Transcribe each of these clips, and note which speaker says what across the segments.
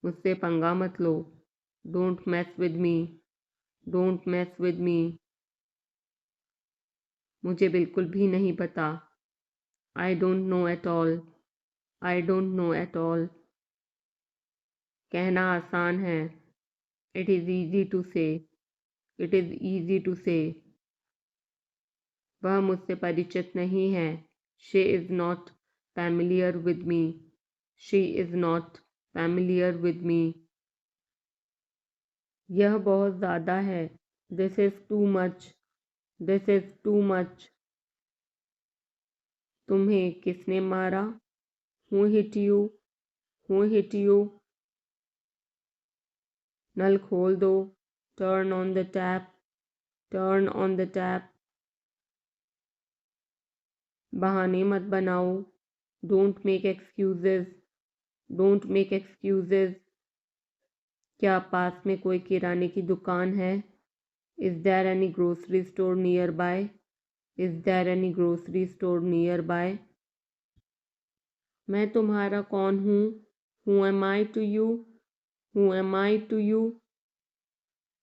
Speaker 1: मुझसे पंगा मत लो। Don't mess with me. Don't mess with me. मुझे बिल्कुल भी नहीं पता। I don't know at all. I don't know at all. कहना आसान है। It is easy to say. It is easy to say. वह मुझसे परिचित नहीं है। She is not familiar with me. She is not familiar with me. यह बहुत ज़्यादा है। This is too much. This is too much. तुम्हें किसने मारा? Who hit you? Who hit you? नल खोल दो। Turn on the tap. Turn on the tap. बहाने मत बनाओ। Don't make excuses. Don't make excuses. क्या पास में कोई किराने की दुकान है? Is there any grocery store nearby? Is there any grocery store nearby? मैं तुम्हारा कौन हूँ? Who am I to you? Who am I to you?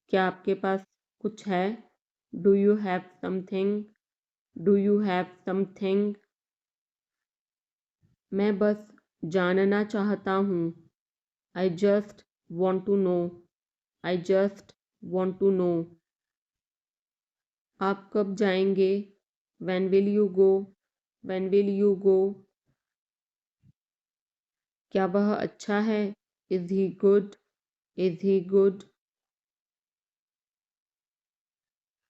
Speaker 1: क्या आपके पास कुछ है? Do you have something? Do you have something? मैं बस जानना चाहता हूँ। I just want to know. I just want to know. आप कब जाएंगे? When will you go? When will you go? क्या वह अच्छा है? Is he good? Is he good?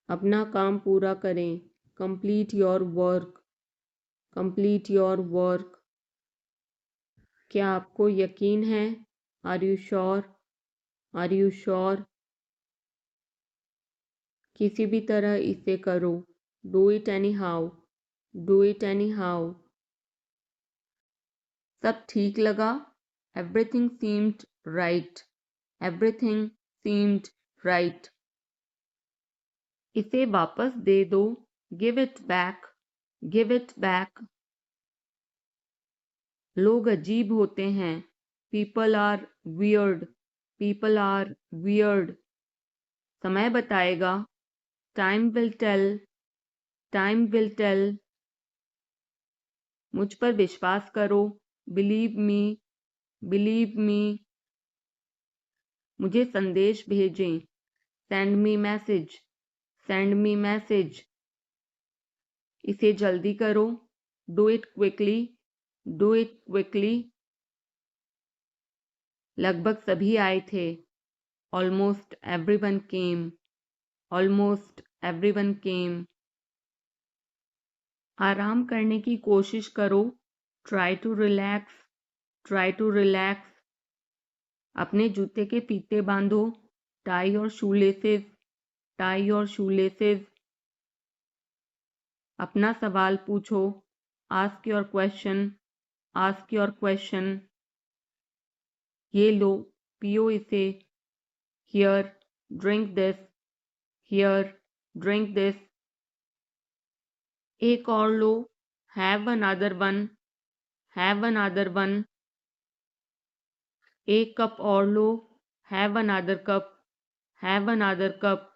Speaker 1: अपना काम पूरा करें। Complete your work. Complete your work. क्या आपको यकीन है? Are you sure? Are you sure? किसी भी तरह इसे करो। Do it anyhow. Do it anyhow. सब ठीक लगा? Everything seemed right. Everything seemed right. इसे वापस दे दो। Give it back. Give it back. लोग अजीब होते हैं। People are weird. People are weird. समय बताएगा। Time will tell. Time will tell. मुझ पर विश्वास करो। Believe me. Believe me. मुझे संदेश भेजें। Send me message. Send me message. इसे जल्दी करो। Do it quickly. Do it quickly. लगभग सभी आए थे। Almost everyone came. Almost everyone came. आराम करने की कोशिश करो। Try to relax. Try to relax. अपने जूते के फीते बांधो। टाई और शूलेसेस। टाई और शूलेसेस। अपना सवाल पूछो। Ask your question. Ask your question. ये लो, पियो इसे। Here, drink this. Here, drink this. एक और लो। Have another one. Have another one. एक कप और लो। Have another cup. Have another cup.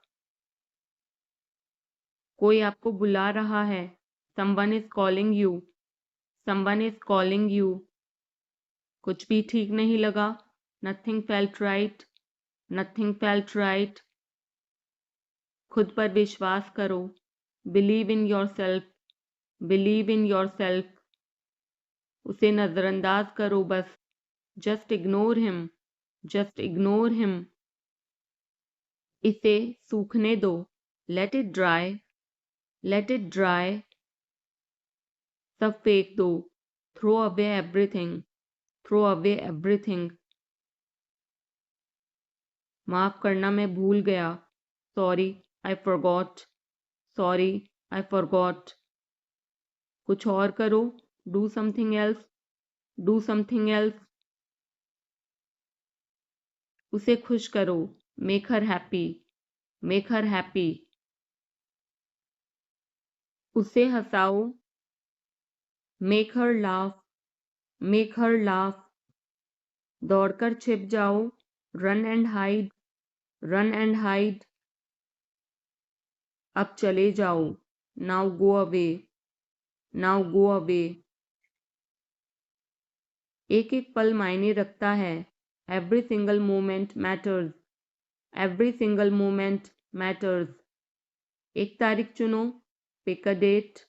Speaker 1: कोई आपको बुला रहा है। Someone is calling you. Someone is calling you. कुछ भी ठीक नहीं लगा। Nothing felt right. Nothing felt right. खुद पर विश्वास करो। Believe in your self. Believe in yourself. उसे नज़रअंदाज करो बस। Just ignore him. Just ignore him. इसे सूखने दो। Let it dry. Let it dry. सब फेंक दो। Throw away everything. Throw away everything. माफ करना, मैं भूल गया। Sorry, I forgot. Sorry, I forgot. कुछ और करो। Do something else. Do something else. उसे खुश करो। Make her happy. Make her happy. उसे हंसाओ। Make her laugh. Make her laugh. दौड़कर छिप जाओ, run and hide, run and hide. अब चले जाओ, now go away, now go away. एक एक पल मायने रखता है, every single moment matters, every single moment matters. एक तारीख चुनो, pick a date,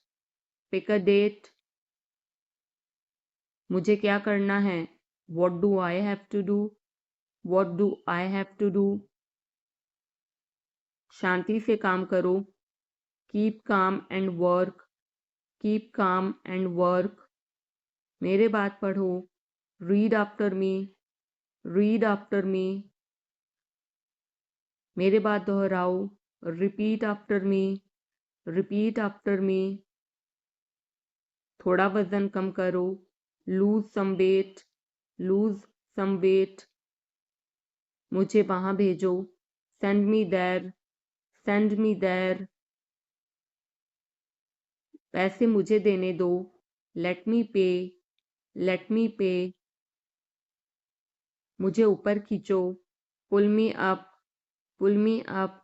Speaker 1: pick a date. मुझे क्या करना है, what do I have to do, what do I have to do. शांति से काम करो, keep calm and work, keep calm and work. मेरे बात पढ़ो, read after me, read after me. मेरे बात दोहराओ, repeat after me, repeat after me. थोड़ा वजन कम करो, lose some weight, lose some weight. मुझे वहां भेजो, send me there, send me there. पैसे मुझे देने दो, लेट मी पे, लेट मी पे। मुझे ऊपर खींचो, पुल मी अप, पुल मी अप।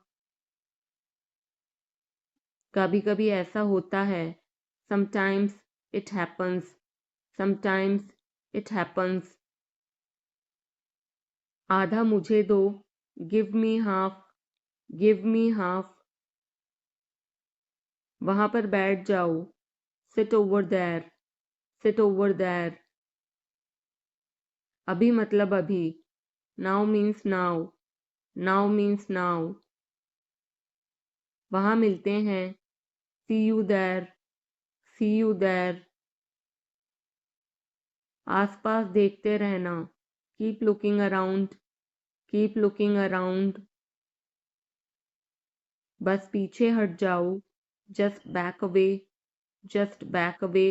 Speaker 1: कभी कभी ऐसा होता है, sometimes it happens, sometimes it happens. आधा मुझे दो, give me half, give me half. वहां पर बैठ जाओ, sit over there, sit over there. अभी मतलब अभी, now means now, now means now. वहां मिलते हैं, see you there, see you there. आसपास देखते रहना, keep looking around, keep looking around. बस पीछे हट जाओ, just back away, just back away.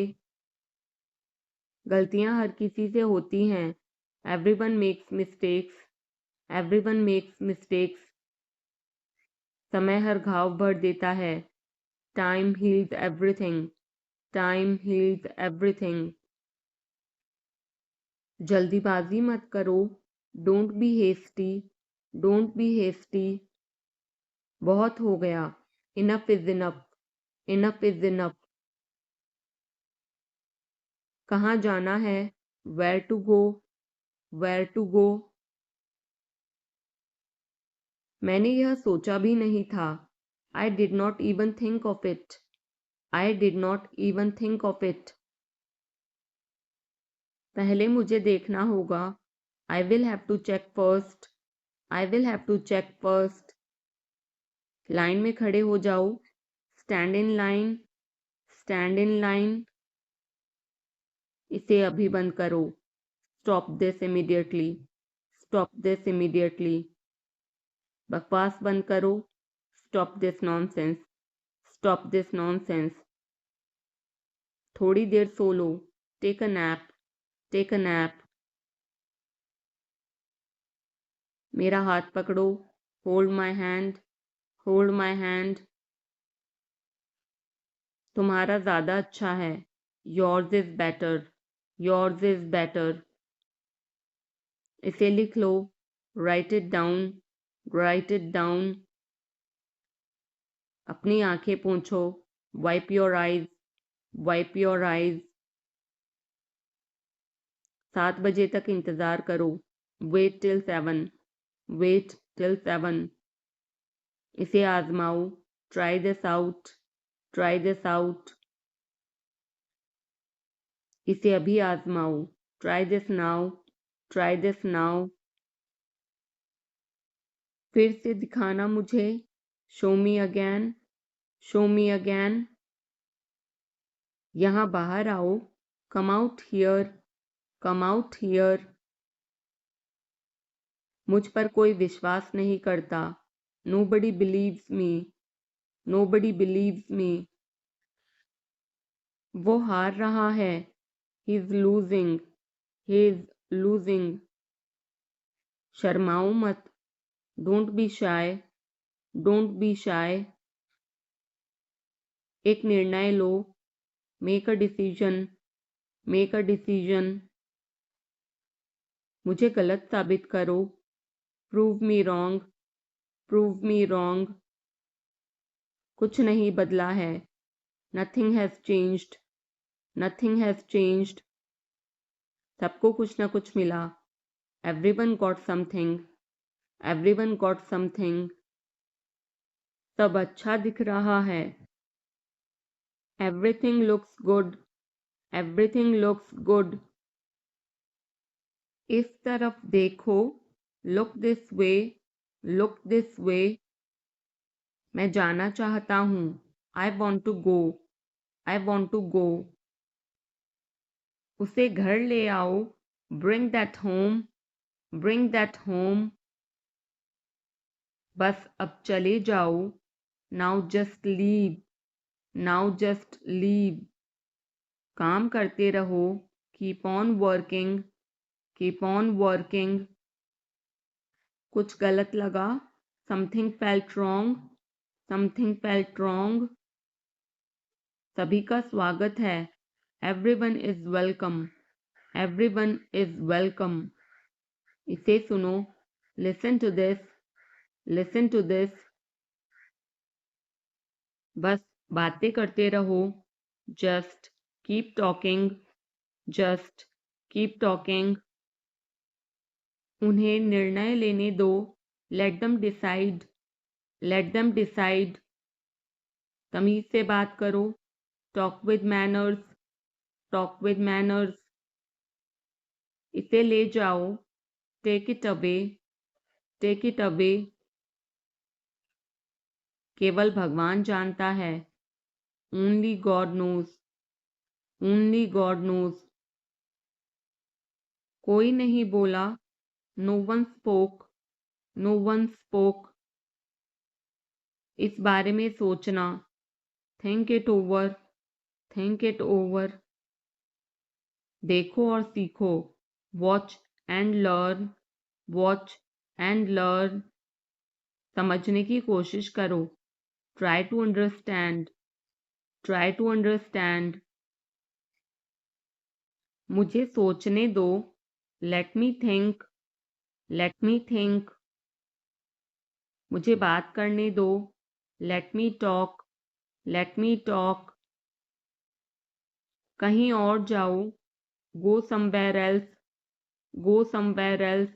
Speaker 1: गलतियां हर किसी से होती हैं, everyone makes mistakes, everyone makes mistakes. समय हर घाव भर देता है, time heals everything, time heals everything. जल्दीबाजी मत करो, don't be hasty, don't be hasty. बहुत हो गया, enough is enough, enough is enough. कहाँ जाना है, where to go, where to go. मैंने यह सोचा भी नहीं था, I did not even think of it, I did not even think of it. पहले मुझे देखना होगा, I will have to check first, I will have to check first. Line में खड़े हो जाओ, stand in line, stand in line. इसे अभी बंद करो, stop this immediately, stop this immediately. बकवास बंद करो, stop this nonsense, stop this nonsense. थोड़ी देर सो लो, take a nap, take a nap. मेरा हाथ पकड़ो, hold my hand, hold my hand. तुम्हारा ज़्यादा अच्छा है, yours is better, yours is better. इसे लिख लो, write it down, write it down. अपनी आंखें पोंछो, wipe your eyes, wipe your eyes. 7 बजे तक इंतज़ार करो, वेट टिल 7, वेट टिल 7। इसे आजमाओ, try this out, try this out. इसे अभी आजमाओ, try this now, try this now. फिर से दिखाना मुझे, show me again, show me again. यहाँ बाहर आओ, come out here, come out here. मुझ पर कोई विश्वास नहीं करता, nobody believes me, nobody believes me. वो हार रहा है, he is losing, he is losing. शर्माओ मत, don't be shy, don't be shy. एक निर्णय लो, make a decision, make a decision. मुझे गलत साबित करो, prove me wrong, prove me wrong. कुछ नहीं बदला है, nothing has changed, nothing has changed. सबको कुछ ना कुछ मिला, everyone got something, everyone got something. सब अच्छा दिख रहा है, everything looks good, everything looks good. इस तरफ देखो, look this way, look this way. मैं जाना चाहता हूँ, I want to go, I want to गो। उसे घर ले आओ, bring that home, bring that home. बस अब चले जाओ, now just leave, now just leave. काम करते रहो, keep on working, keep on working. कुछ गलत लगा, something felt wrong, something felt wrong. सभी का स्वागत है, everyone is welcome, everyone is welcome. इसे सुनो, listen to this, listen to this. बस बातें करते रहो, just keep talking, just keep talking. उन्हें निर्णय लेने दो, let them decide, let them decide. तमीज से बात करो, talk with manners, talk with manners. इसे ले जाओ, take it away, take it away. केवल भगवान जानता है, only God knows, only God knows. कोई नहीं बोला, no one spoke, no one spoke. इस बारे में सोचना, think it over, think it over. देखो और सीखो, watch and learn, watch and learn. समझने की कोशिश करो, try to understand, try to understand. मुझे सोचने दो, let me think, let me think. मुझे बात करने दो, let me talk, let me talk. कहीं और जाओ, go somewhere else, go somewhere else.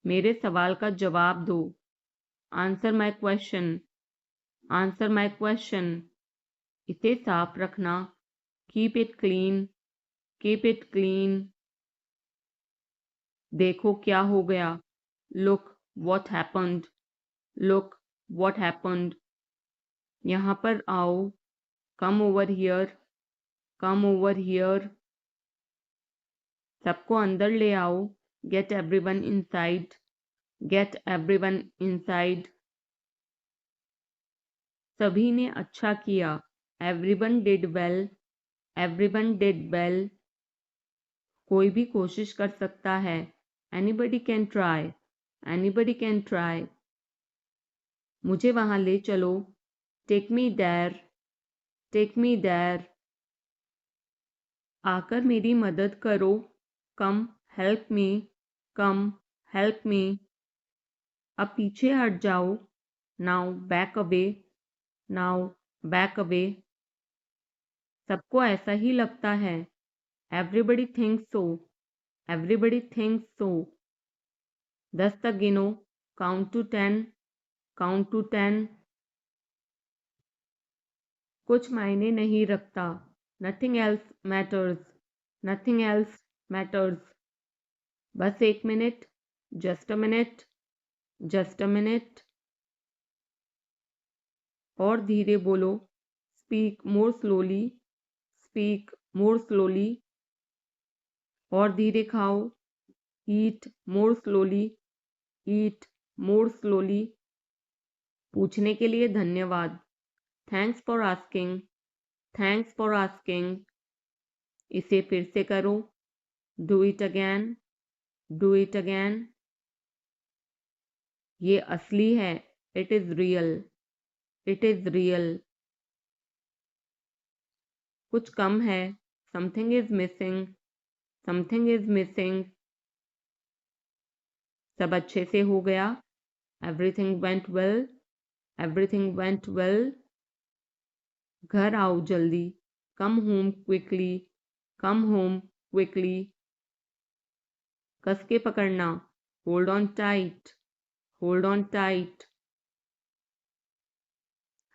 Speaker 1: मेरे सवाल का जवाब दो, answer my question, answer my question. इसे साफ रखना, keep it clean, keep it clean. देखो क्या हो गया, look what happened, look what happened. यहाँ पर आओ, come over here, come over here. सबको अंदर ले आओ, get everyone inside, get everyone inside. सभी ने अच्छा किया, everyone did well, everyone did well. कोई भी कोशिश कर सकता है, anybody can try, anybody can try. मुझे वहां ले चलो, take me there, take me there. आकर मेरी मदद करो, कम हेल्प मी, कम हेल्प मी। अब पीछे हट जाओ, now back away, now back away. सबको ऐसा ही लगता है, एवरीबडी थिंक्स सो, एवरीबडी थिंक्स सो। 10 तक गिनो, काउंट टू 10, काउंट टू 10। कुछ मायने नहीं रखता, nothing else matters, nothing else matters. बस एक minute, just a minute, just a minute. और धीरे बोलो, speak more slowly, speak more slowly. और धीरे खाओ, ईट मोर स्लोली, ईट मोर स्लोली। पूछने के लिए धन्यवाद, thanks for asking, thanks for asking. इसे फिर से करो, do it again, do it again. ये असली है, it is real, it is real. कुछ कम है, something is missing, something is missing. सब अच्छे से हो गया। Everything went well, everything went well. घर आओ जल्दी, come home quickly, come home quickly. कस के पकड़ना, hold on tight, hold on tight.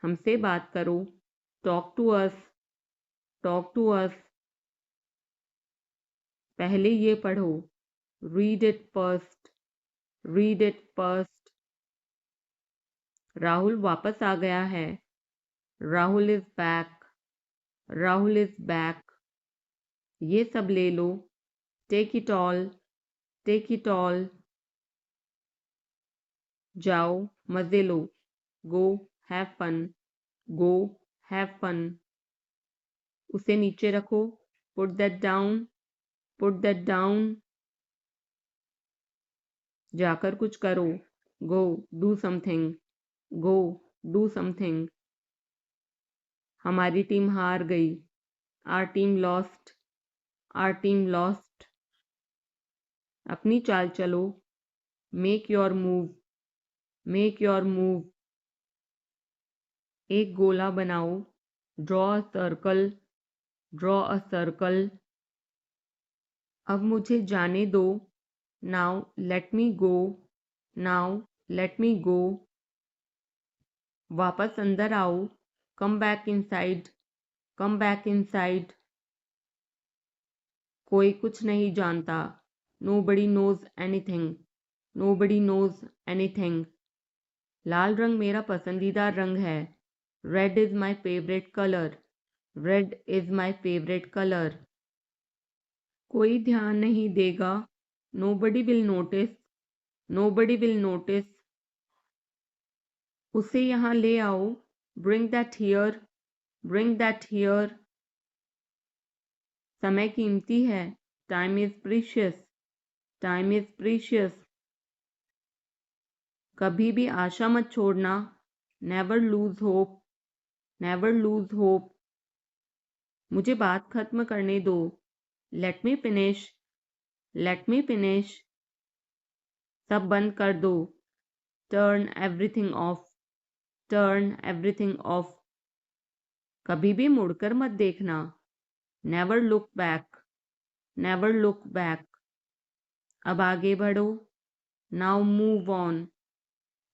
Speaker 1: हमसे बात करो, talk to us, talk to us. पहले ये पढ़ो, read it first, read it first. Rahul वापस आ गया है, Rahul is back, Rahul is back. ये सब ले लो, take it all, take it all. जाओ मजे लो, go have fun, go have fun. उसे नीचे रखो, put that down, put that down. जाकर कुछ करो, go do something, go do something. हमारी टीम हार गई, our team lost, are team lost. अपनी चाल चलो, make your move, make your move. एक गोला बनाओ, draw a circle, draw a circle. अब मुझे जाने दो, now let me go, now let me go. वापस अंदर आओ, come back inside, come back inside. कोई कुछ नहीं जानता, nobody knows anything, nobody knows anything. लाल रंग मेरा पसंदीदा रंग है, red is my favourite colour, red is my favourite colour. कोई ध्यान नहीं देगा, nobody will notice, nobody will notice. उसे यहाँ ले आओ, bring that here, bring that here. समय कीमती है, time is precious, time is precious. कभी भी आशा मत छोड़ना, never lose hope, never lose hope. मुझे बात खत्म करने दो, let me finish, let me finish. सब बंद कर दो, turn everything of, turn everything of. कभी भी मुड़कर मत देखना, never look back, never look back. अब आगे बढ़ो, now move on,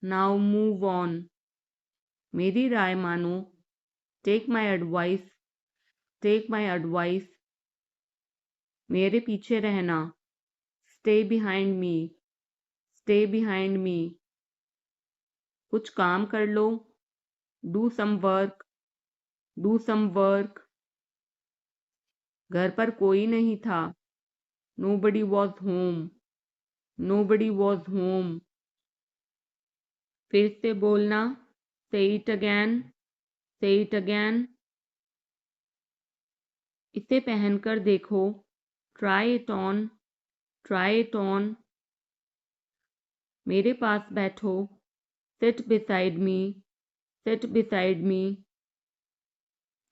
Speaker 1: now move on. मेरी राय मानो, take my advice, take my advice. मेरे पीछे रहना, stay behind me, stay behind me. कुछ काम कर लो, do some work, do some work. घर पर कोई नहीं था, nobody was home, nobody was home. फिर से बोलना, say it again, say it again. इसे पहनकर देखो, try it on, try it on. मेरे पास बैठो, seat beside me, seat beside me.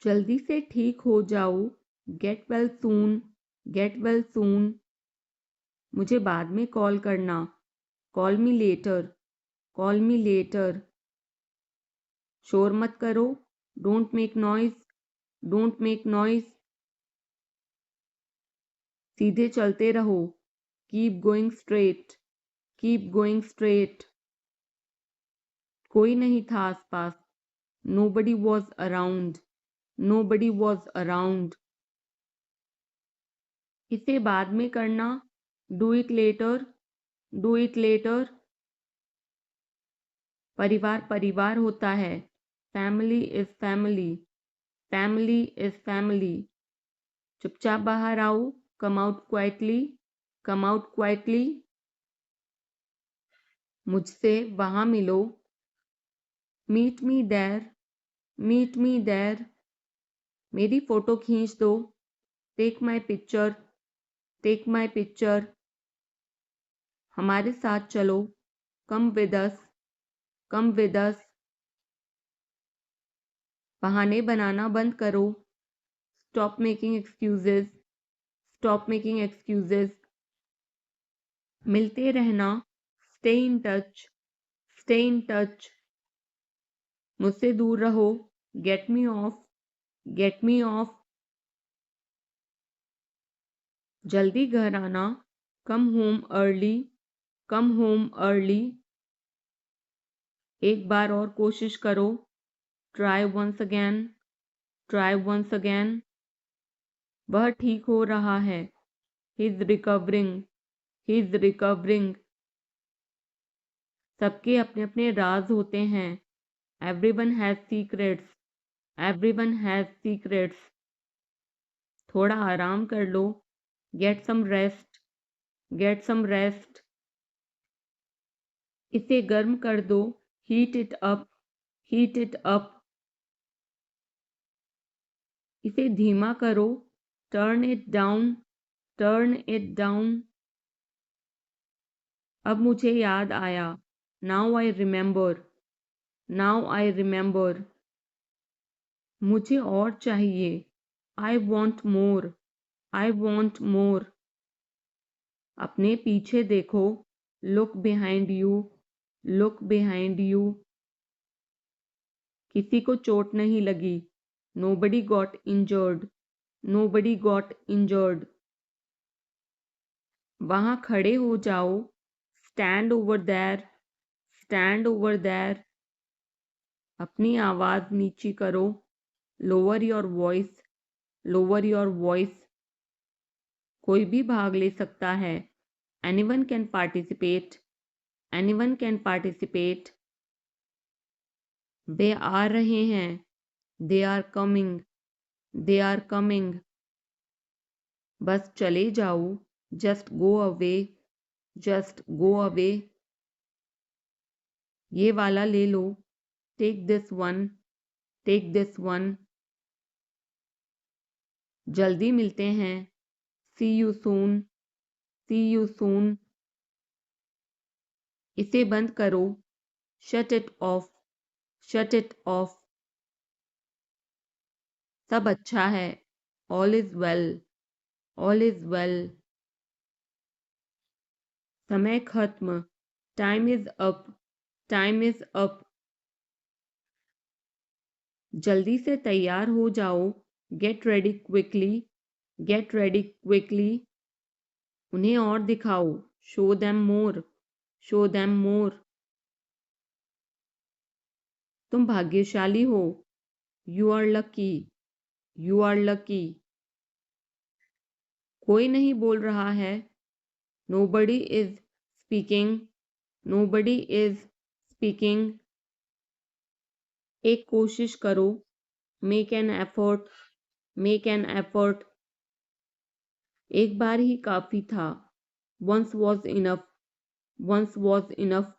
Speaker 1: जल्दी से ठीक हो जाओ, get well soon, get well soon. मुझे बाद में कॉल करना, call me later, call me later. शोर मत करो, don't make noise, don't make noise. सीधे चलते रहो, keep going straight, keep going straight. कोई नहीं था आसपास, nobody was around, nobody was around. इसे बाद में करना, do it later, do it later. परिवार परिवार होता है, family is family, family is family. चुपचाप बाहर आओ, come out quietly, come out quietly. मुझसे वहां मिलो, meet me there, meet me there. मेरी फोटो खींच दो, take my picture, take my picture. हमारे साथ चलो, come with us, come with us. बहाने बनाना बंद करो, stop making excuses, stop making excuses. मिलते रहना, stay in touch, stay in touch. मुझसे दूर रहो, get me off, get me off. जल्दी घर आना, come home early, come home early. एक बार और कोशिश करो, try once again, try once again. वह ठीक हो रहा है, he is recovering, he is recovering. सबके अपने अपने राज होते हैं, everyone has secrets, everyone has secrets. थोड़ा आराम कर लो, get some rest, get some rest. इसे गर्म कर दो, heat it up, heat it up. इसे धीमा करो, turn it down, turn it down. अब मुझे याद आया, now I remember, now I remember. मुझे और चाहिए, I want more, I want more. अपने पीछे देखो, look behind you, look behind you. किसी को चोट नहीं लगी, nobody got injured, nobody got injured. वहां खड़े हो जाओ, stand over there, stand over there. अपनी आवाज नीची करो, lower your voice, lower your voice. कोई भी भाग ले सकता है, anyone can participate, anyone can participate. वे आ रहे हैं, they are coming, they are coming. बस चले जाओ, just go away, just go away. ये वाला ले लो, take this one, take this one. जल्दी मिलते हैं, see you soon, C you soon. इसे बंद करो, shut it off, shut it off. सब अच्छा है, all is well, all is well. समय खत्म, time is up, time is up. जल्दी से तैयार हो जाओ, get ready quickly, get ready quickly. उन्हें और दिखाओ, show them more, show them more. तुम भाग्यशाली हो, you are lucky, you are lucky. कोई नहीं बोल रहा है, nobody is speaking, nobody is speaking. एक कोशिश करो, make an effort, make an effort. एक बार ही काफी था, once was enough, once was enough.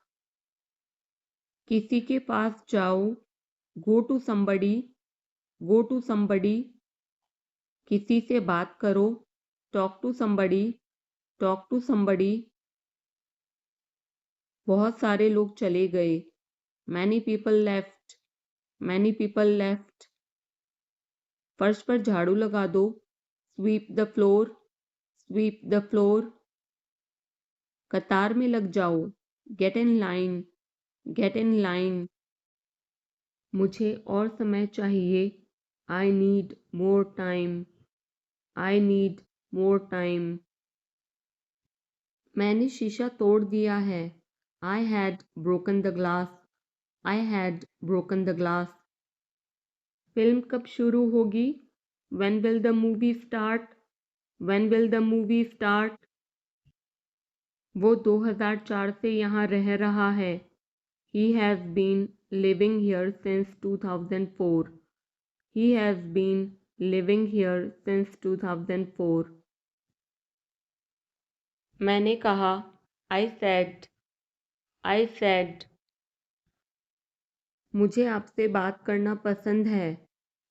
Speaker 1: किसी के पास जाओ, go to somebody, go to somebody. किसी से बात करो, talk to somebody, talk to somebody. बहुत सारे लोग चले गए, many people left, many people left. फर्श पर झाड़ू लगा दो, sweep the floor, sweep the floor. कतार में लग जाओ, get in line, get in line. मुझे और समय चाहिए, I need more time, I need more time. मैंने शीशा तोड़ दिया है, I had broken the glass, I had broken the glass. Film कब शुरू होगी, when will the movie start, when will the movie start. वो 2004 से यहाँ रह रहा है, he has been living here since 2004, he has been living here since 2004। मैंने कहा, I said, I said। मुझे आपसे बात करना पसंद है,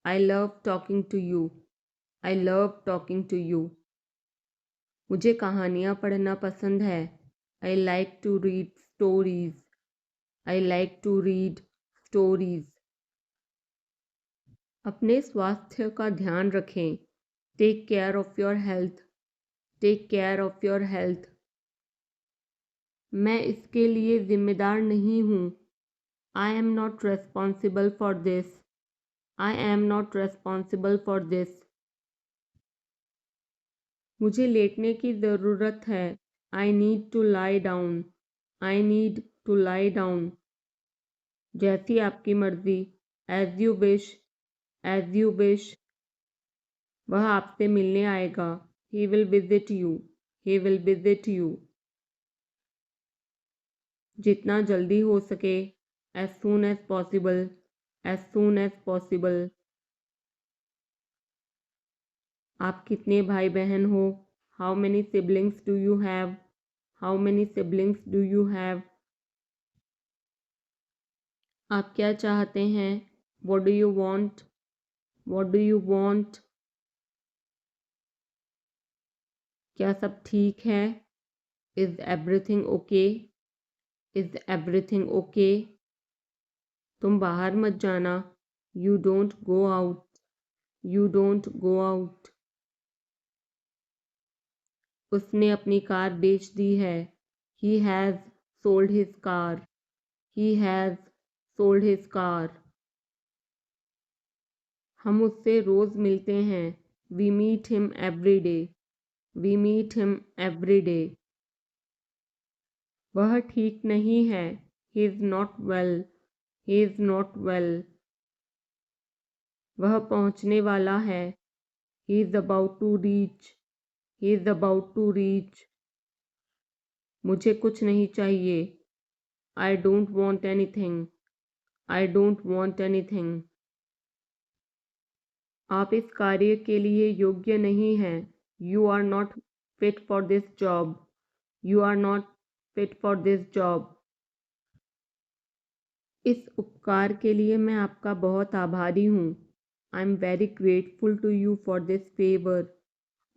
Speaker 1: I love talking to you, I love talking to you। मुझे कहानियाँ पढ़ना पसंद है, I like to read stories, I like to read stories। अपने स्वास्थ्य का ध्यान रखें, take care of your health, take care of your health. मैं इसके लिए जिम्मेदार नहीं हूँ। I am not responsible for this. I am not responsible for this. मुझे लेटने की ज़रूरत है। I need to lie down. I need to lie down. जैसी आपकी मर्ज़ी। As you wish. As you wish. वह आपसे मिलने आएगा। He will visit you. He will visit you. जितना जल्दी हो सके। As soon as possible. As soon as possible. आप कितने भाई बहन हो? How many siblings do you have? How many siblings do you have? आप क्या चाहते हैं? What do you want? What do you want? क्या सब ठीक है? Is everything okay? Is everything okay? तुम बाहर मत जाना। You don't go out. You don't go out. उसने अपनी कार बेच दी है। He has sold his car. He has sold his car. हम उससे रोज़ मिलते हैं। We meet him every day. We meet him every day. वह ठीक नहीं है। He is not well. He is not well. वह पहुंचने वाला है। He is about to reach. He is about to reach. मुझे कुछ नहीं चाहिए। I don't want anything. I don't want anything. आप इस कार्य के लिए योग्य नहीं हैं। You are not fit for this job. You are not fit for this job. इस उपकार के लिए मैं आपका बहुत आभारी हूँ। I am very grateful to you for this favour.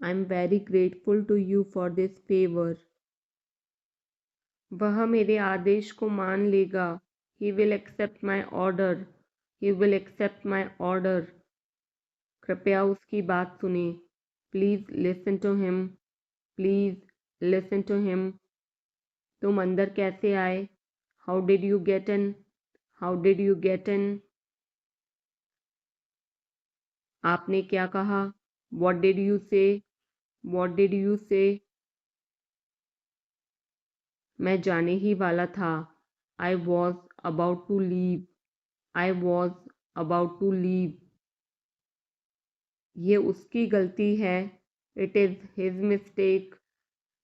Speaker 1: I am very grateful to you for this favour. वह मेरे आदेश को मान लेगा। He will accept my order. He will accept my order. कृपया उसकी बात सुने। Please listen to him. Please listen to him. तुम अंदर कैसे आए? How did you get in? How did you get in? आपने क्या कहा? What did you say? What did you say? मैं जाने ही वाला था। I was about to leave. I was about to leave. ये उसकी गलती है। It is his mistake.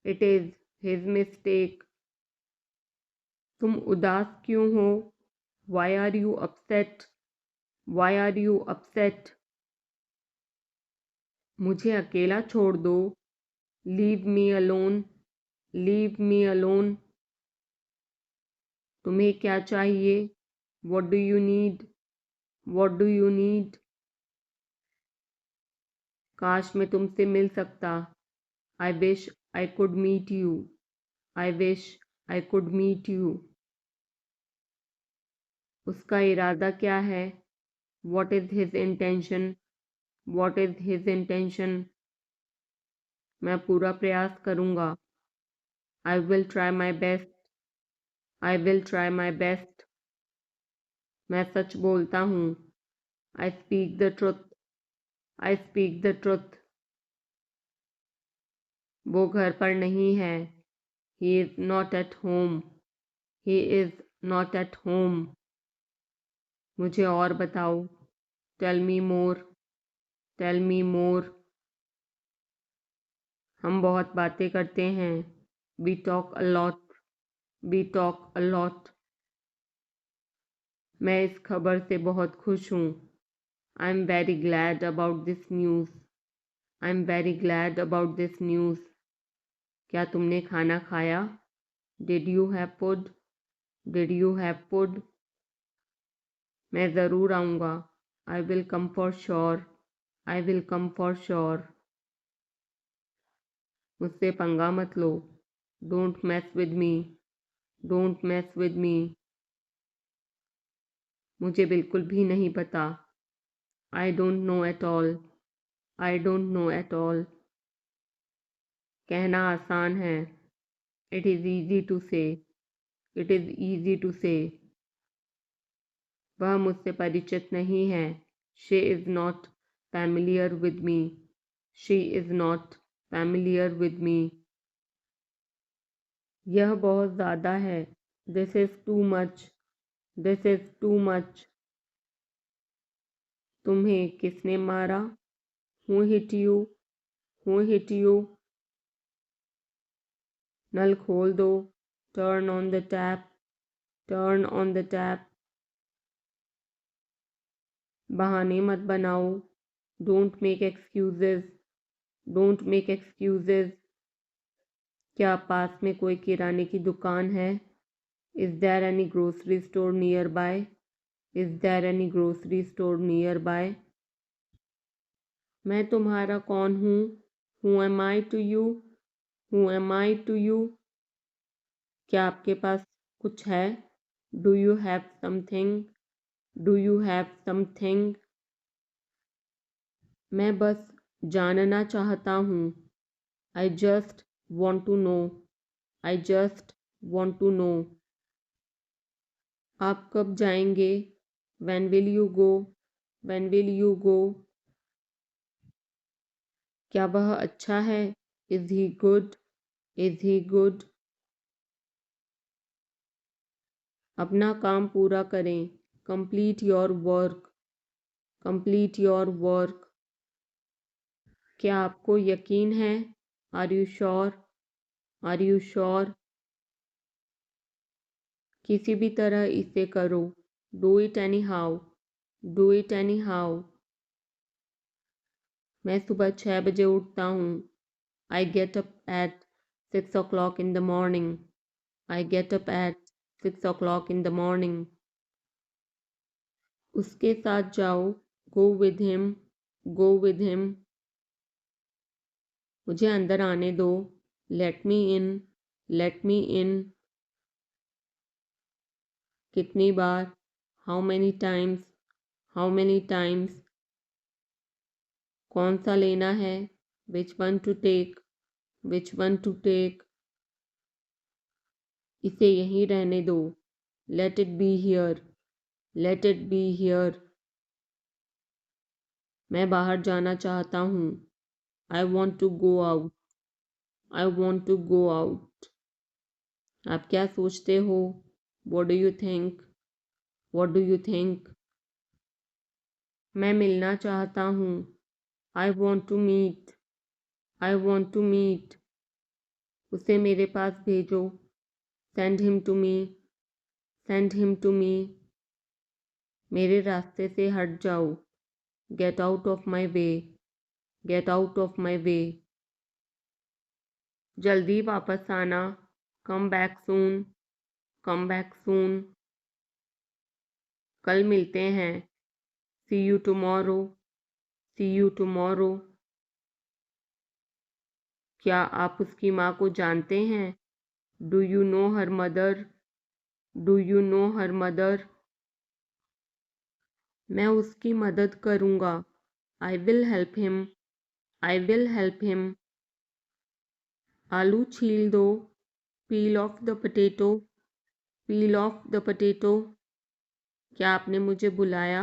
Speaker 1: It is his mistake. तुम उदास क्यों हो? Why are you upset? Why are you upset? मुझे अकेला छोड़ दो। Leave me alone. Leave me alone. तुम्हें क्या चाहिए? What do you need? What do you need? काश मैं तुमसे मिल सकता। I wish I could meet you. I wish I could meet you. उसका इरादा क्या है? What is his intention? What is his intention? मैं पूरा प्रयास करूँगा। I will try my best. I will try my best. मैं सच बोलता हूँ। I speak the truth. I speak the truth. वो घर पर नहीं है। He is not at home. He is not at home. मुझे और बताओ। Tell me more. Tell me more. हम बहुत बातें करते हैं। We talk a lot. We talk a lot. मैं इस खबर से बहुत खुश हूँ। I am very glad about this news. I am very glad about this news. क्या तुमने खाना खाया? Did you have food? Did you have food? मैं ज़रूर आऊँगा। आई will come for sure. I will come for sure. मुझसे पंगा मत लो। Don't mess with me. Don't mess with me. मुझे बिल्कुल भी नहीं पता। I don't know at all. I don't know at all. कहना आसान है। It is easy to say. It is easy to say. वह मुझसे परिचित नहीं है. She is not familiar with me. She is not familiar with me. यह बहुत ज़्यादा है. This is too much. This is too much. तुम्हें किसने मारा? Who hit you? Who hit you? नल खोल दो. Turn on the tap. Turn on the tap. बहाने मत बनाओ. Don't make excuses. Don't make excuses. क्या पास में कोई किराने की दुकान है? Is there any grocery store nearby? Is there any grocery store nearby? मैं तुम्हारा कौन हूँ? Who am I to you? Who am I to you? क्या आपके पास कुछ है? Do you have something? Do you have something? मैं बस जानना चाहता हूँ. I just want to know. I just want to know. आप कब जाएंगे? When will you go? When will you go? क्या वह अच्छा है? Is he good? Is he good? अपना काम पूरा करें. Complete your work. Complete your work. क्या आपको यकीन है? Are you sure? Are you sure? किसी भी तरह इसे करो. Do it anyhow. Do it anyhow. मैं सुबह 6 बजे उठता हूँ. I get up at 6 o'clock in the morning. I get up at 6 o'clock in the morning. उसके साथ जाओ. Go with him. Go with him. मुझे अंदर आने दो. Let me in. Let me in. कितनी बार? How many times? How many times? कौन सा लेना है? Which one to take? Which one to take? इसे यहीं रहने दो. Let it be here. Let it be here. मैं बाहर जाना चाहता हूँ. I want to go out. I want to go out. आप क्या सोचते हो? What do you think? What do you think? मैं मिलना चाहता हूँ. I want to meet. I want to meet. उसे मेरे पास भेजो. Send him to me. Send him to me. मेरे रास्ते से हट जाओ. Get out of my way. Get out of my way. जल्दी वापस आना. Come back soon. Come back soon. कल मिलते हैं. See you tomorrow. See you tomorrow. क्या आप उसकी माँ को जानते हैं? Do you know her mother? Do you know her mother? मैं उसकी मदद करूँगा. I will help him. I will help him. आलू छील दो. Peel off the potato. Peel off the potato. क्या आपने मुझे बुलाया?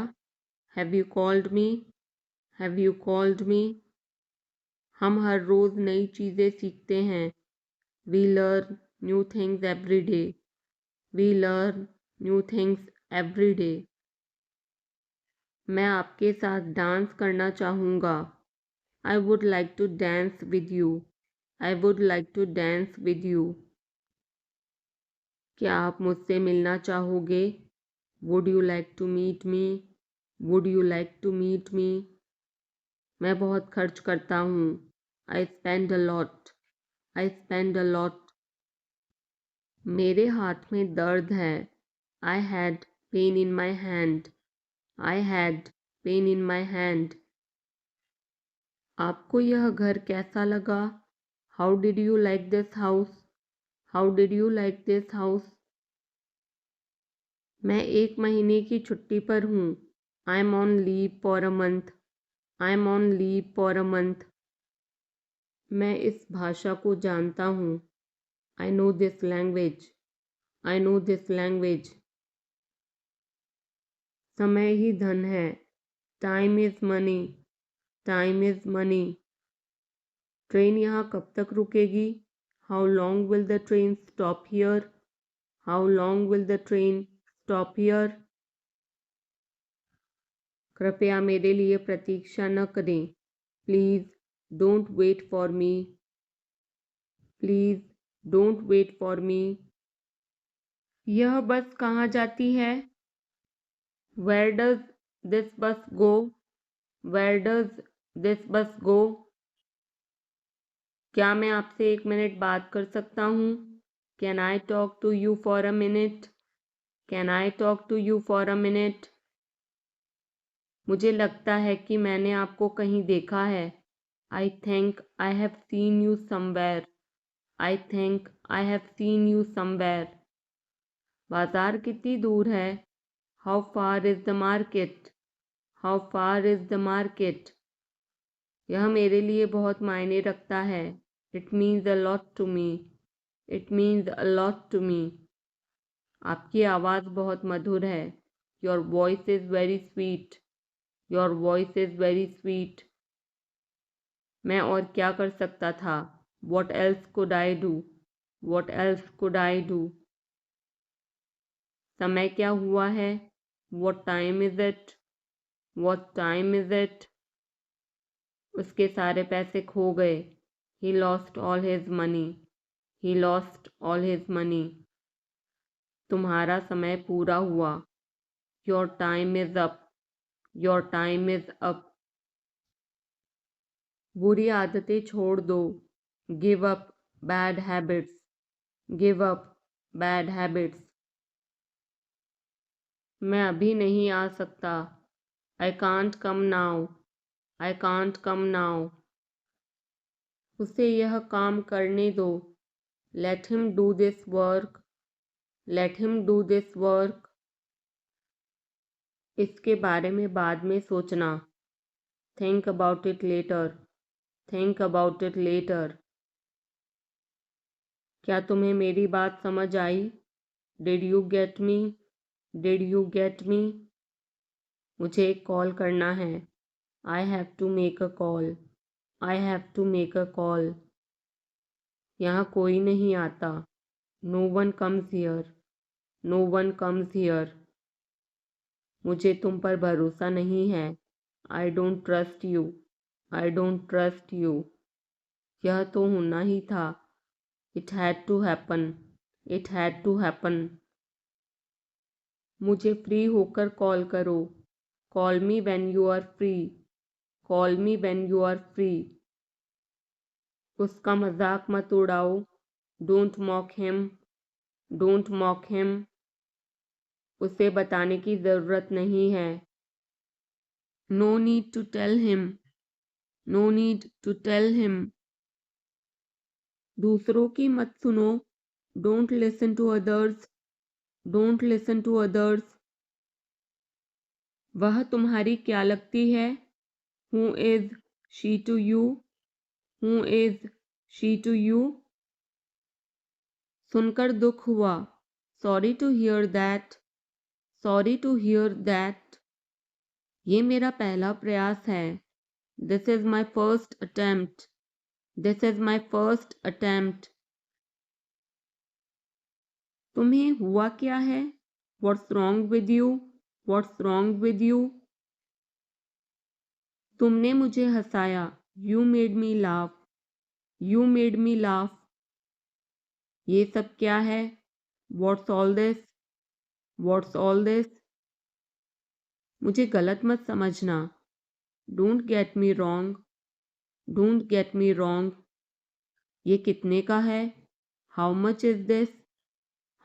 Speaker 1: Have you called me? Have you called me? हम हर रोज़ नई चीज़ें सीखते हैं. We learn new things every day. We learn new things every day. मैं आपके साथ डांस करना चाहूँगा. I would like to dance with you. I would like to dance with you. क्या आप मुझसे मिलना चाहोगे? Would you like to meet me? Would you like to meet me? मैं बहुत खर्च करता हूँ. I spend a lot. I spend a lot. मेरे हाथ में दर्द है. I had pain in my hand. I had pain in my hand. आपको यह घर कैसा लगा? How did you like this house? How did you like this house? मैं 1 महीने की छुट्टी पर हूँ. I am on leave for a month. I am on leave for a month. मैं इस भाषा को जानता हूँ. I know this language. I know this language. समय ही धन है. Time is money. Time is money. Train यहाँ कब तक रुकेगी? How long will the train stop here? How long will the train stop here? कृपया मेरे लिए प्रतीक्षा न करें. Please don't wait for me. Please don't wait for me. यह बस कहाँ जाती है? Where does this bus go? Where does this bus go? क्या मैं आपसे 1 मिनट बात कर सकता हूँ? Can I talk to you for a minute? Can I talk to you for a minute? मुझे लगता है कि मैंने आपको कहीं देखा है. I think I have seen you somewhere. I think I have seen you somewhere. बाजार कितनी दूर है? How far is the market? How far is the market? यह मेरे लिए बहुत मायने रखता है. It means a lot to me. It means a lot to me. आपकी आवाज़ बहुत मधुर है. Your voice is very sweet. Your voice is very sweet. मैं और क्या कर सकता था? What else could I do? What else could I do? समय क्या हुआ है? What time is it? What time is it? उसके सारे पैसे खो गए. He lost all his money. He lost all his money. तुम्हारा समय पूरा हुआ. Your time is up. Your time is up. बुरी आदतें छोड़ दो. Give up bad habits. Give up bad habits. मैं अभी नहीं आ सकता. I can't come now. I can't come now. उसे यह काम करने दो. Let him do this work. Let him do this work. इसके बारे में बाद में सोचना. Think about it later. Think about it later. क्या तुम्हें मेरी बात समझ आई? Did you get me? Did you get me? मुझे एक कॉल करना है. I have to make a call. I have to make a call. यहाँ कोई नहीं आता. No one comes here. No one comes here. मुझे तुम पर भरोसा नहीं है. I don't trust you. I don't trust you. यह तो होना ही था. It had to happen. It had to happen. मुझे फ्री होकर कॉल करो. Call me when you are free. Call me when you are free. उसका मजाक मत उड़ाओ. Don't mock him. Don't mock him. उसे बताने की ज़रूरत नहीं है. No need to tell him. No need to tell him. दूसरों की मत सुनो. Don't listen to others. Don't listen to others. वह तुम्हारी क्या लगती है? Who is she to you? Who is she to you? सुनकर दुख हुआ. Sorry to hear that. Sorry to hear that. ये मेरा पहला प्रयास है. This is my first attempt. This is my first attempt. तुम्हें हुआ क्या है? What's wrong with you? What's wrong with you? तुमने मुझे हंसाया. You made me laugh. You made me laugh. ये सब क्या है? What's all this? What's all this? मुझे गलत मत समझना. Don't get me wrong. Don't get me wrong. ये कितने का है? How much is this?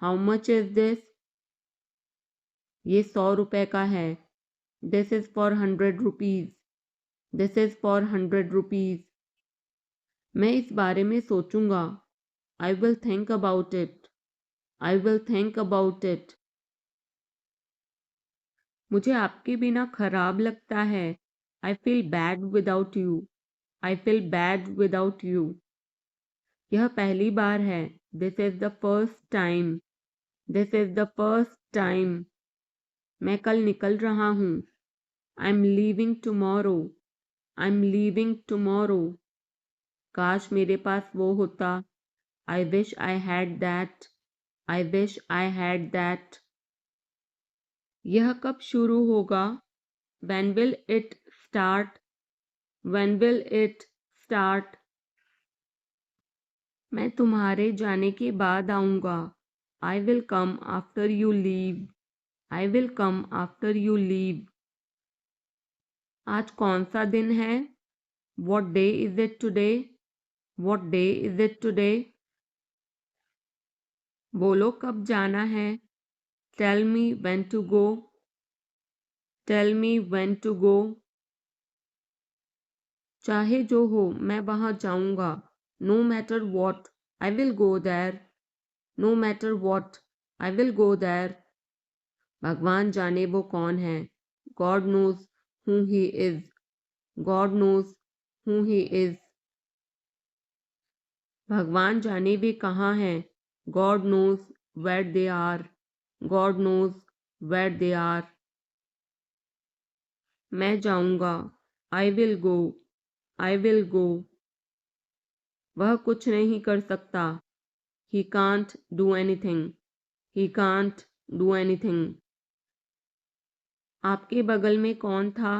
Speaker 1: How much is this? ये 100 रुपए का है. This is for 100 rupees. This is for 100 rupees. मैं इस बारे में सोचूंगा. I will think about it. I will think about it. मुझे आपके बिना खराब लगता है. I feel bad without you. I feel bad without you. यह पहली बार है. This is the first time. This is the first time. मैं कल निकल रहा हूँ. I'm leaving tomorrow. I'm leaving tomorrow. काश मेरे पास वो होता. I wish I had that. I wish I had that. यह कब शुरू होगा? When will it start? When will it start? मैं तुम्हारे जाने के बाद आऊँगा. I will come after you leave. I will come after you leave. आज कौन सा दिन है? What day is it today? What day is it today? बोलो कब जाना है? Tell me when to go. Tell me when to go. चाहे जो हो मैं वहाँ जाऊँगा. No matter what, I will go there. No matter what, I will go there. भगवान जाने वो कौन है. God knows who he is. God knows who he is. भगवान जाने वे कहाँ हैं. God knows where they are. God knows where they are. मैं जाऊँगा. I will go. I will go. वह कुछ नहीं कर सकता. He can't do anything. He can't do anything. आपके बगल में कौन था?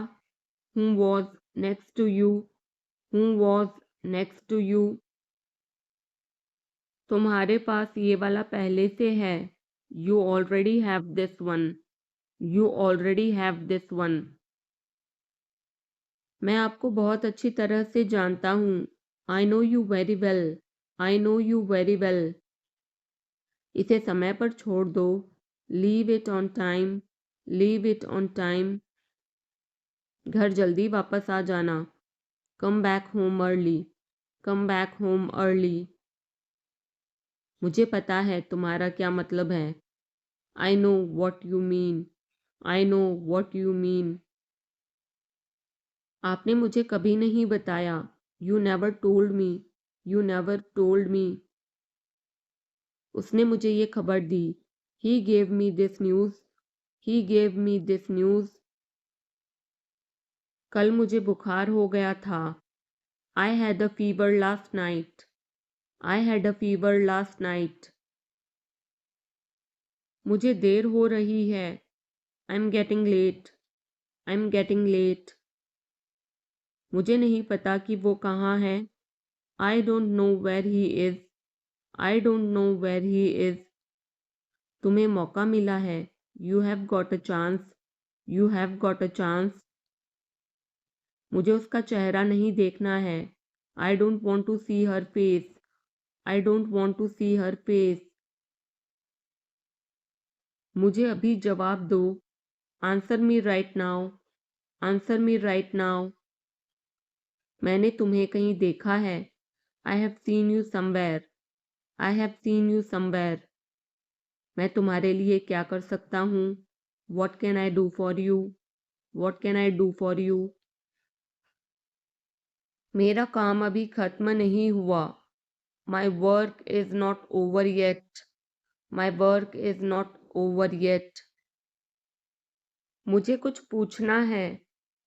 Speaker 1: Who was next to you? Who was next to you? तुम्हारे पास ये वाला पहले से है. You already have this one. You already have this one. मैं आपको बहुत अच्छी तरह से जानता हूँ. I know you very well. I know you very well. इसे समय पर छोड़ दो. Leave it on time. Leave it on time. घर जल्दी वापस आ जाना. Come back home early. Come back home early. मुझे पता है तुम्हारा क्या मतलब है. I know what you mean. I know what you mean. आपने मुझे कभी नहीं बताया. You never told me. You never told me. उसने मुझे ये खबर दी. He gave me this news. He gave me this news. कल मुझे बुखार हो गया था. I had a fever last night. I had a fever last night. मुझे देर हो रही है. I'm getting late. I'm getting late. मुझे नहीं पता कि वो कहाँ है. I don't know where he is. I don't know where he is. तुम्हें मौका मिला है. You have got a chance. You have got a chance. मुझे उसका चेहरा नहीं देखना है. I don't want to see her face. I don't want to see her face. मुझे अभी जवाब दो. Answer me right now. Answer me right now. मैंने तुम्हें कहीं देखा है. I have seen you somewhere. I have seen you somewhere. मैं तुम्हारे लिए क्या कर सकता हूँ? What can I do for you? What can I do for you? मेरा काम अभी खत्म नहीं हुआ. My work is not over yet. My work is not over yet. मुझे कुछ पूछना है.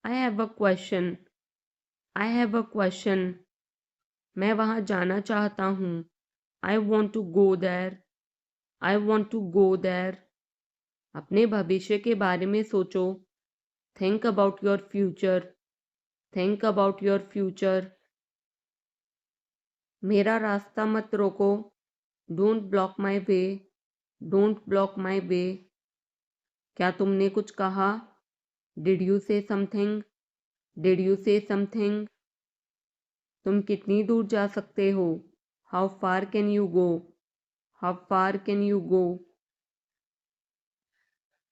Speaker 1: I have a question. I have a question. मैं वहाँ जाना चाहता हूँ. I want to go there. I want to go there. अपने भविष्य के बारे में सोचो. Think about your future. Think about your future. मेरा रास्ता मत रोको. Don't block my way. Don't block my way. क्या तुमने कुछ कहा? Did you say something? Did you say something? तुम कितनी दूर जा सकते हो? How far can you go? How far can you go?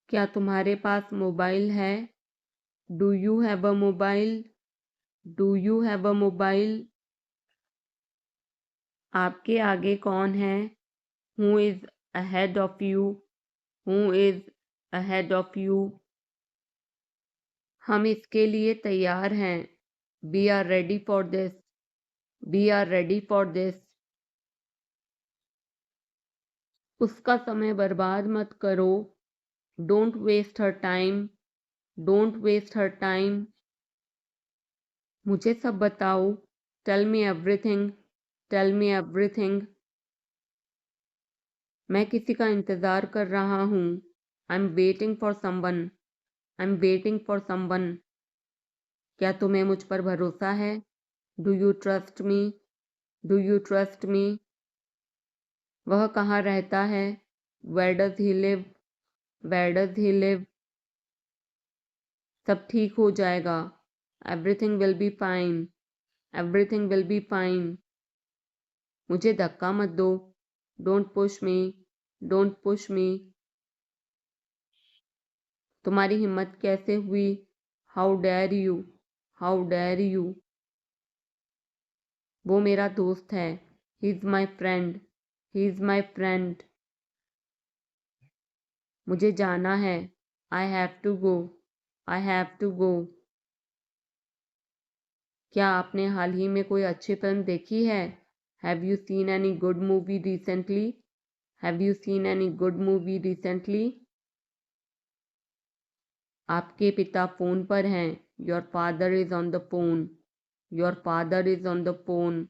Speaker 1: क्या तुम्हारे पास मोबाइल है? Do you have a mobile? Do you have a mobile? आपके आगे कौन है? Who is ahead of you? Who is ahead of you? हम इसके लिए तैयार हैं. We are ready for this. We are ready for this. उसका समय बर्बाद मत करो। Don't waste her time. Don't waste her time. मुझे सब बताओ। Tell me everything. Tell me everything. मैं किसी का इंतज़ार कर रहा हूँ। I am waiting for someone. I am waiting for someone. क्या तुम्हें मुझ पर भरोसा है? Do you trust me? Do you trust me? वह कहाँ रहता है? Where does he live? Where does he live? सब ठीक हो जाएगा। Everything will be fine. Everything will be fine. मुझे धक्का मत दो। Don't push me. Don't push me. तुम्हारी हिम्मत कैसे हुई? How dare you? How dare you? वो मेरा दोस्त है। He is my friend. He is my friend. मुझे जाना है। I have to go. I have to go. क्या आपने हाल ही में कोई अच्छी फिल्म देखी है? Have you seen any good movie recently? Have you seen any good movie recently? आपके पिता फ़ोन पर हैं। Your father is on the phone. Your father is on the phone.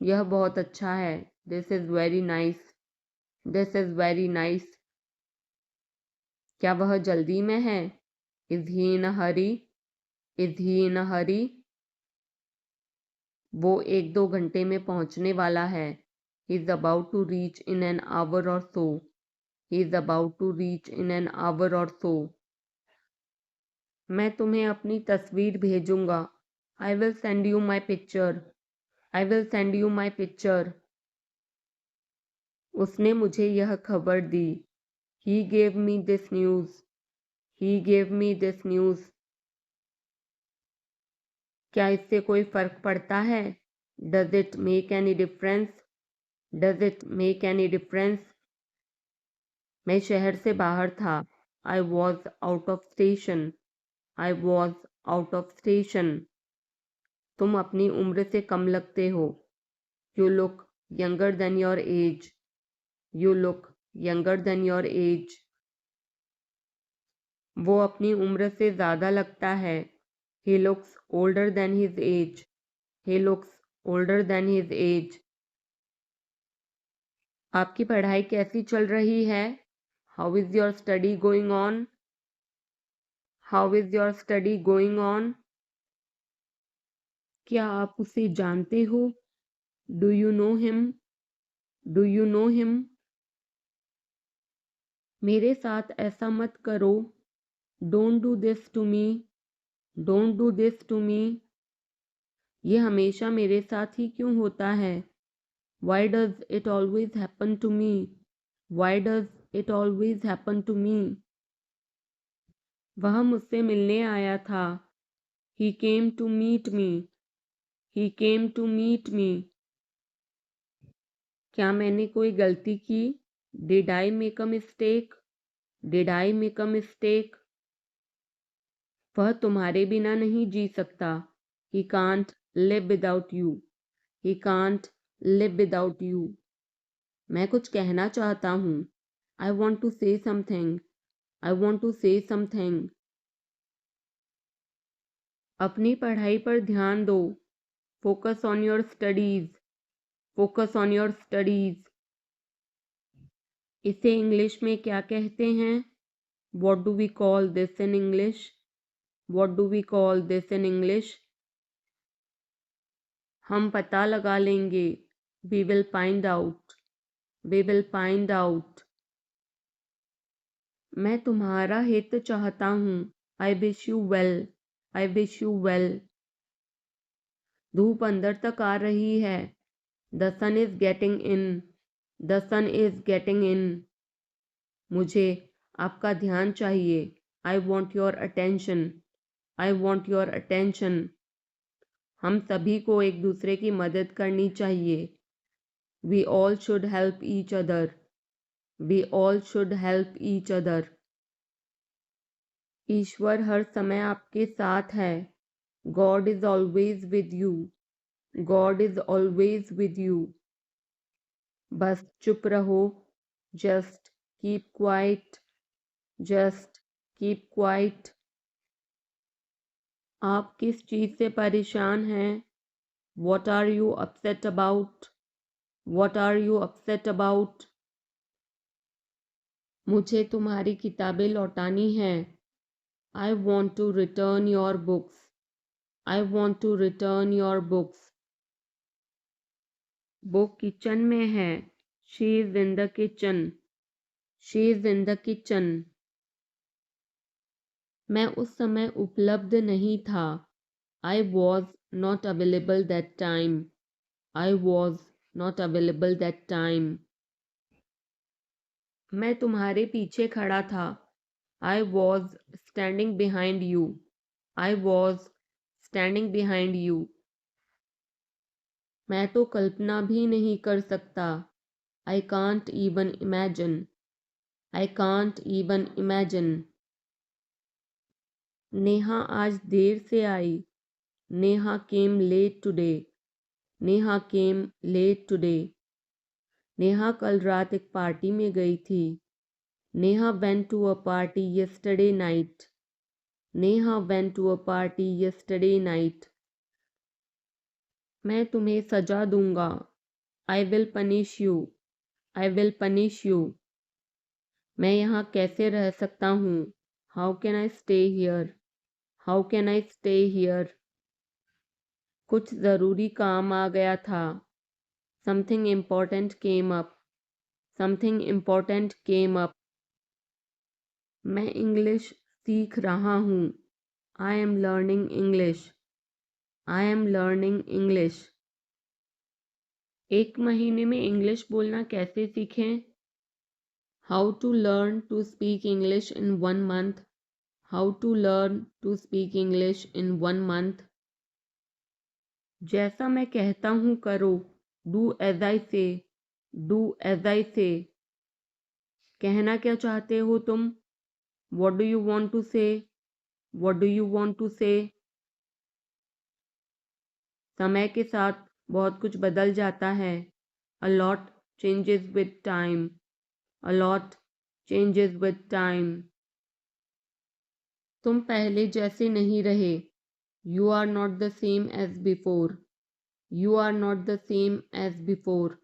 Speaker 1: यह बहुत अच्छा है। This is very nice. This is very nice. क्या वह जल्दी में है? Is he in a hurry? Is he in a hurry? वो 1-2 घंटे में पहुंचने वाला है। He is about to reach in an hour or so. He is about to reach in an hour or so. मैं तुम्हें अपनी तस्वीर भेजूंगा। I will send you my picture. I will send you my picture. उसने मुझे यह खबर दी। He gave me this news. He gave me this news. क्या इससे कोई फ़र्क पड़ता है? Does it make any difference? Does it make any difference? मैं शहर से बाहर था। I was out of station. I was out of station. तुम अपनी उम्र से कम लगते हो। You look younger than your age. You look younger than your age. वो अपनी उम्र से ज़्यादा लगता है। He looks older than his age. He looks older than his age. आपकी पढ़ाई कैसी चल रही है? How is your study going on? How is your study going on? क्या आप उसे जानते हो? Do you know him? Do you know him? मेरे साथ ऐसा मत करो। Don't do this to me. Don't do this to me. ये हमेशा मेरे साथ ही क्यों होता है? Why does it always happen to me? Why does it always happen to me? वह मुझसे मिलने आया था। He came to meet me. He came to meet me. क्या मैंने कोई गलती की? Did I make a mistake? Did I make a mistake? वह तुम्हारे बिना नहीं जी सकता। He can't live without you. He can't live without you. मैं कुछ कहना चाहता हूँ। I want to say something. I want to say something. अपनी पढ़ाई पर ध्यान दो। Focus on your studies. Focus on your studies. इसे इंग्लिश में क्या कहते हैं? What do we call this in English? What do we call this in English? हम पता लगा लेंगे। We will find out. We will find out. मैं तुम्हारा हित चाहता हूँ। I wish you well. I wish you well. धूप अंदर तक आ रही है। The sun is getting in. The sun is getting in. मुझे आपका ध्यान चाहिए। I want your attention. I want your attention. हम सभी को एक दूसरे की मदद करनी चाहिए। We all should help each other. We all should help each other. ईश्वर हर समय आपके साथ है। God is always with you. God is always with you. बस चुप रहो, just keep quiet, just keep quiet. आप किस चीज़ से परेशान हैं? What are you upset about? What are you upset about? मुझे तुम्हारी किताबें लौटानी हैं। I want to return your books. I want to return your books. वो किचन में है। She is in the kitchen. She is in the kitchen. मैं उस समय उपलब्ध नहीं था। I was not available that time. I was not available that time. मैं तुम्हारे पीछे खड़ा था। I was standing behind you. I was standing behind you. मैं तो कल्पना भी नहीं कर सकता। I can't even imagine. I can't even imagine. Neha आज देर से आई। Neha came late today. Neha came late today. Neha कल रात एक पार्टी में गई थी। Neha went to a party yesterday night. Neha went to a party yesterday night. मैं तुम्हें सजा दूंगा। I will punish you. I will punish you. मैं यहाँ कैसे रह सकता हूँ? How can I stay here? How can I stay here? कुछ ज़रूरी काम आ गया था। Something important came up. Something important came up. मैं इंग्लिश सीख रहा हूँ। I am learning English. I am learning English. एक महीने में इंग्लिश बोलना कैसे सीखें? How to learn to speak English in 1 month. How to learn to speak English in 1 month. जैसा मैं कहता हूँ करो। Do as I say. Do as I say. कहना क्या चाहते हो तुम? What do you want to say? What do you want to say? समय के साथ बहुत कुछ बदल जाता है। A lot changes with time. A lot changes with time. तुम पहले जैसे नहीं रहे। You are not the same as before. You are not the same as before.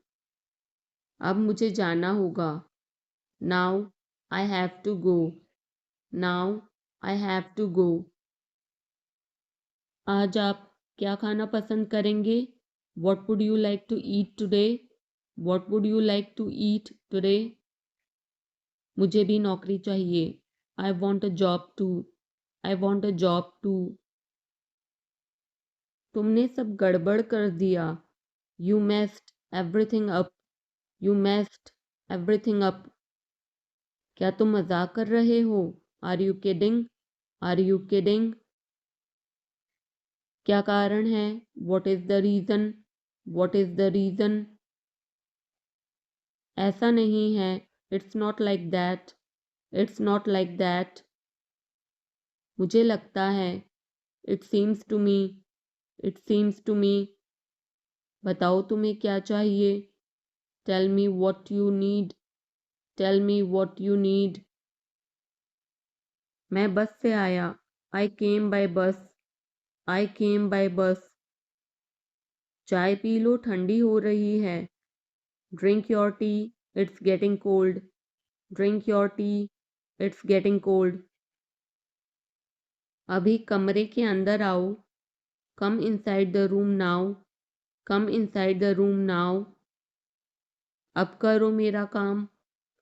Speaker 1: अब मुझे जाना होगा। Now I have to go. Now I have to go. आज आप क्या खाना पसंद करेंगे? What would you like to eat today? What would you like to eat today? मुझे भी नौकरी चाहिए। I want a job too. I want a job too. तुमने सब गड़बड़ कर दिया। You messed everything up. You messed everything up. क्या तुम मजाक कर रहे हो? Are you kidding? Are you kidding? क्या कारण है? What is the reason? What is the reason? ऐसा नहीं है। It's not like that. It's not like that. मुझे लगता है। It seems to me. It seems to me. बताओ तुम्हें क्या चाहिए? Tell me what you need. Tell me what you need. मैं बस से आया। I came by bus. I came by bus. चाय पी लो, ठंडी हो रही है। Drink your tea. It's getting cold. Drink your tea. It's getting cold. अभी कमरे के अंदर आओ। Come inside the room now. Come inside the room now. अब करो मेरा काम।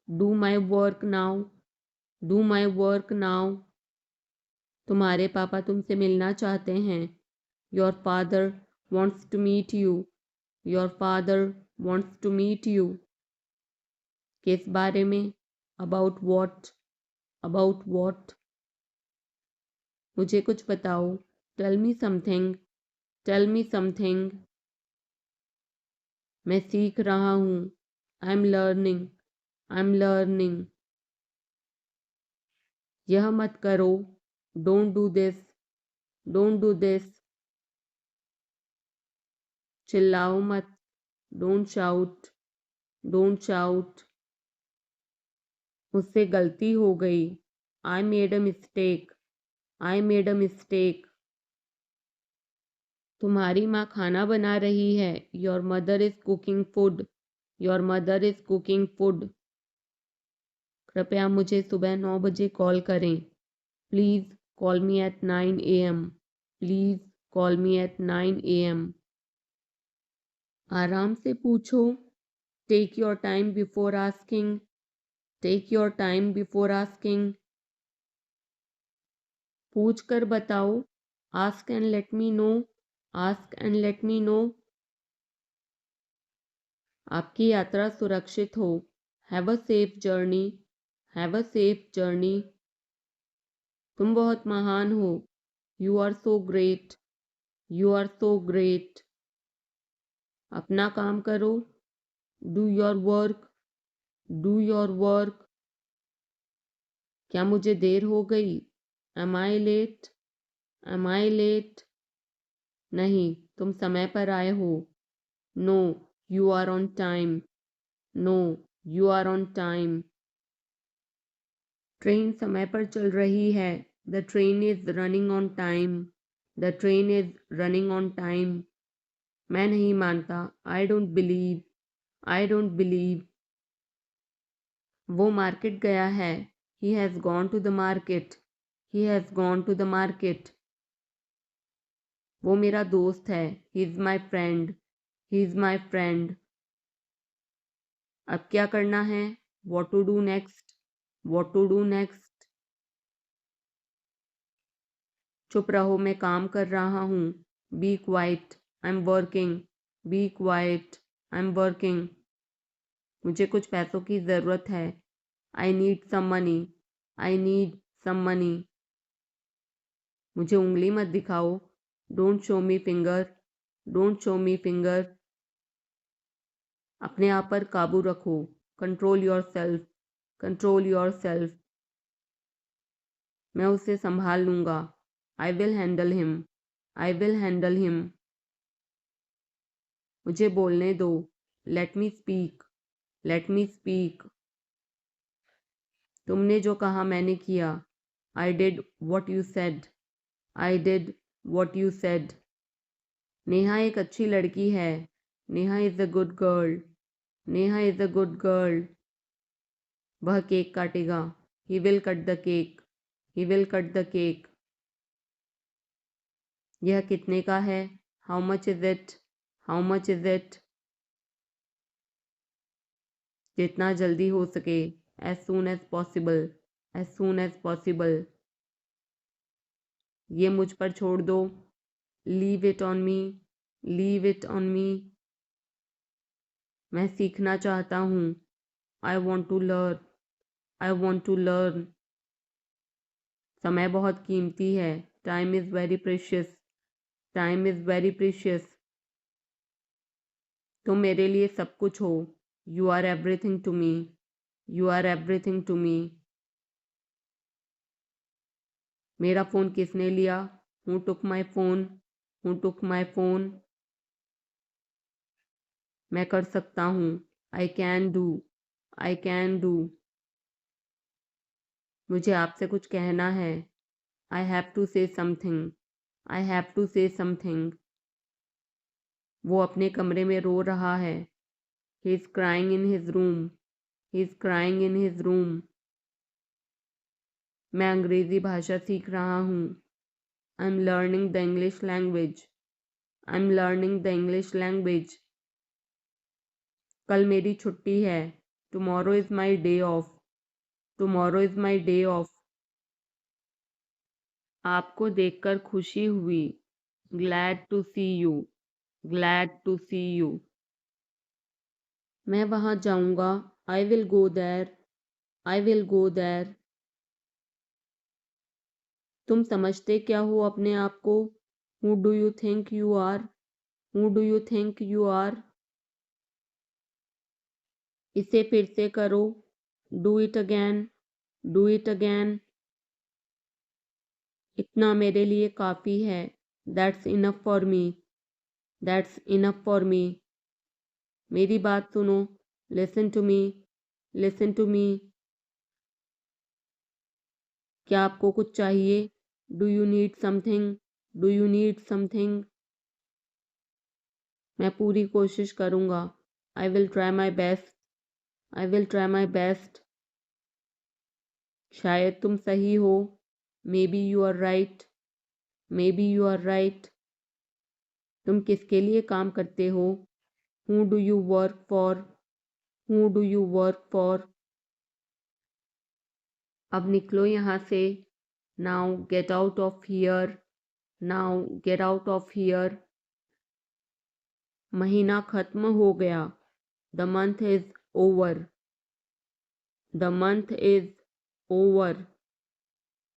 Speaker 1: Do my work now. Do my work now. तुम्हारे पापा तुमसे मिलना चाहते हैं। Your father wants to meet you. Your father wants to meet you. किस बारे में? About what? About what? मुझे कुछ बताओ। Tell me something. Tell me something. मैं सीख रहा हूँ। I'm learning. I'm learning. यह मत करो। Don't do this. Don't do this. चिल्लाओ मत। Don't shout. डोंट शाउट, मुझसे गलती हो गई, I made a mistake, I made a mistake. तुम्हारी माँ खाना बना रही है, your mother is cooking food, your mother is cooking food. कृपया मुझे सुबह 9 बजे कॉल करें, please call me at 9 AM, please call me at 9 AM। आराम से पूछो, take your time before asking, take your time before asking. पूछ कर बताओ, ask and let me know, ask and let me know. आपकी यात्रा सुरक्षित हो, have a safe journey, have a safe journey. तुम बहुत महान हो, you are so great, you are so great. अपना काम करो, do your work, do your work. क्या मुझे देर हो गई, am I late, am I late. नहीं, तुम समय पर आए हो, no you are on time, no you are on time. Train समय पर चल रही है, the train is running on time, the train is running on time. मैं नहीं मानता, I don't believe, I don't believe. वो मार्केट गया है, he has gone to the market, he has gone to the market. वो मेरा दोस्त है, he is my friend, he is my friend. अब क्या करना है, what to do next, what to do next. चुप रहो, मैं काम कर रहा हूँ, be quiet, I am working, be quiet, I am working. मुझे कुछ पैसों की ज़रूरत है, I need some money, I need some money. मुझे उंगली मत दिखाओ, don't show me finger, don't show me finger. अपने आप पर काबू रखो, control yourself, control yourself. मैं उसे संभाल लूँगा, I will handle him, I will handle him. मुझे बोलने दो, let me speak, let me speak. तुमने जो कहा मैंने किया, आई did what you said, I did what you said. Neha एक अच्छी लड़की है, Neha is a good girl, Neha is a good girl. वह केक काटेगा, he will cut the cake, he will cut the cake. यह कितने का है, how much is it, how much is it. जितना जल्दी हो सके, as soon as possible, as soon as possible. ये मुझ पर छोड़ दो, leave it on me, leave it on me. मैं सीखना चाहता हूँ, I want to learn, I want to learn. समय बहुत कीमती है, time is very precious, time is very precious. तुम मेरे लिए सब कुछ हो, you are everything to me, you are everything to me. मेरा फ़ोन किसने लिया, who took my phone, who took my phone. मैं कर सकता हूँ, I can do, I can do. मुझे आपसे कुछ कहना है, I have to say something, I have to say something. वो अपने कमरे में रो रहा है, he is crying in his room, he is crying in his room. मैं अंग्रेज़ी भाषा सीख रहा हूँ, I am learning the English language, I am learning the English language. कल मेरी छुट्टी है, tomorrow is my day off, tomorrow is my day off. आपको देखकर खुशी हुई, glad to see you, glad to see you. मैं वहाँ जाऊँगा, I will go there, I will go there. तुम समझते क्या हो अपने आप को, who do you think you are, who do you think you are. इसे फिर से करो, do it again, do it again. इतना मेरे लिए काफ़ी है, that's enough for me, that's enough for me. मेरी बात सुनो, listen to me, listen to me. क्या आपको कुछ चाहिए? Do you need something, do you need something. मैं पूरी कोशिश करूँगा। I will try my best, I will try my best. शायद तुम सही हो, maybe you are right, maybe you are right. तुम किसके लिए काम करते हो? Who do you work for, who do you work for. अब निकलो यहाँ से। Now get out of here, now get out of here. महीना खत्म हो गया। The month is over, the month is over.